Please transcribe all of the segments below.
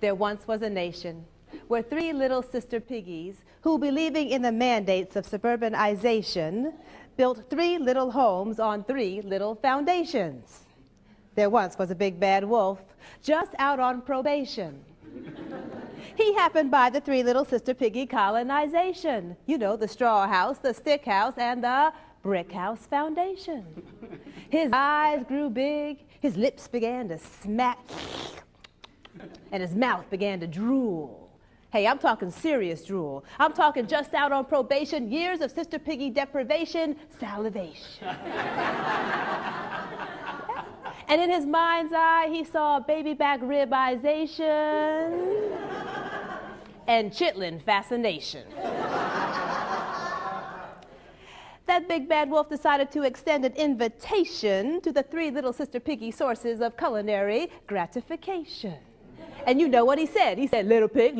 There once was a nation where three little sister piggies, who, believing in the mandates of suburbanization, built three little homes on three little foundations. There once was a big bad wolf just out on probation. He happened by the three little sister piggy colonization. You know, the straw house, the stick house, and the brick house foundation. His eyes grew big, his lips began to smack, and his mouth began to drool. Hey, I'm talking serious drool. I'm talking just out on probation, years of sister piggy deprivation, salivation. And in his mind's eye, he saw baby back ribization and chitlin fascination. That big bad wolf decided to extend an invitation to the three little sister piggy sources of culinary gratification. And you know what he said. He said, little pig,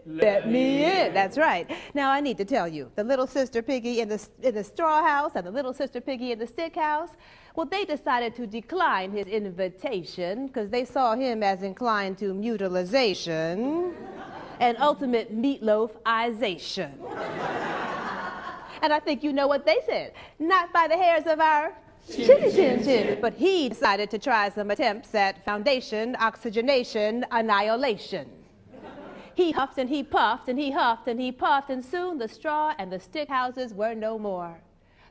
let me in. That's right. Now I need to tell you, the little sister piggy in the straw house and the little sister piggy in the stick house, well, they decided to decline his invitation because they saw him as inclined to mutilization and ultimate meatloafization. And I think you know what they said. Not by the hairs of our chin. But he decided to try some attempts at foundation, oxygenation, annihilation. He huffed and he puffed and he huffed and he puffed, and soon the straw and the stick houses were no more.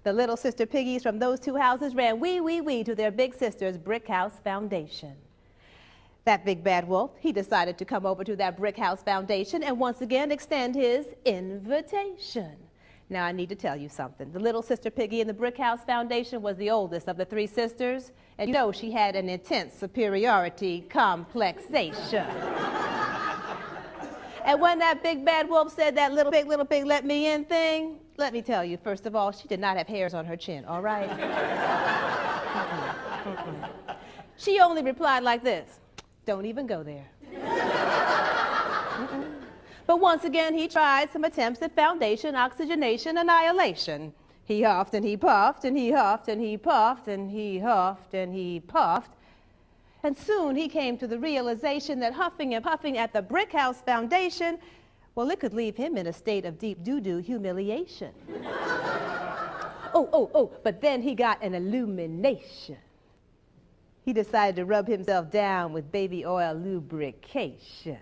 The little sister piggies from those two houses ran wee to their big sister's brick house foundation. That big bad wolf, he decided to come over to that brick house foundation and once again extend his invitation. Now, I need to tell you something. The little sister piggy in the brick house foundation was the oldest of the three sisters, and you know she had an intense superiority complexation. And when that big bad wolf said that little pig, let me in thing, let me tell you, first of all, she did not have hairs on her chin, all right? She only replied like this, don't even go there. But once again, he tried some attempts at foundation, oxygenation, annihilation. He huffed and he puffed and he huffed and he puffed and he huffed and he puffed. And soon he came to the realization that huffing and puffing at the brick house foundation, well, it could leave him in a state of deep doo-doo humiliation. But then he got an illumination. He decided to rub himself down with baby oil lubrication.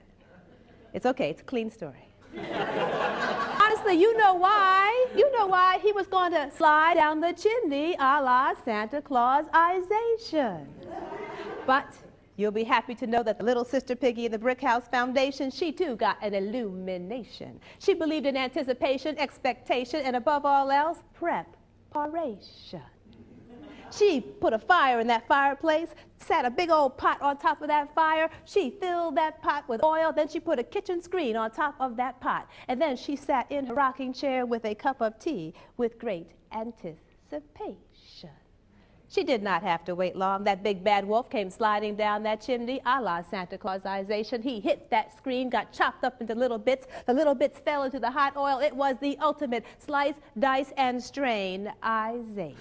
It's okay, it's a clean story. Honestly, you know why. You know why he was going to slide down the chimney a la Santa Clausization. But you'll be happy to know that the little sister piggy in the brick house foundation, she too got an illumination. She believed in anticipation, expectation, and above all else, preparation. She put a fire in that fireplace, sat a big old pot on top of that fire. She filled that pot with oil. Then she put a kitchen screen on top of that pot. And then she sat in her rocking chair with a cup of tea with great anticipation. She did not have to wait long. That big bad wolf came sliding down that chimney a la Santa Clausization. He hit that screen, got chopped up into little bits. The little bits fell into the hot oil. It was the ultimate slice, dice, and strain-ization.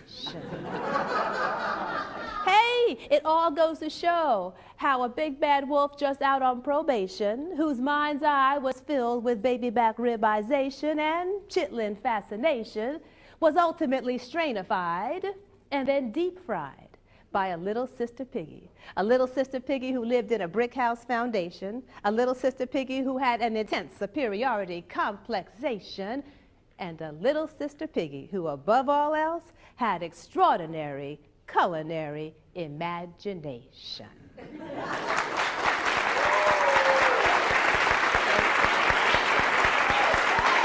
Hey, it all goes to show how a big bad wolf just out on probation, whose mind's eye was filled with baby back ribization and chitlin fascination, was ultimately strainified and then deep fried by a little sister piggy who lived in a brick house foundation, a little sister piggy who had an intense superiority complexation, and a little sister piggy who, above all else, had extraordinary culinary imagination.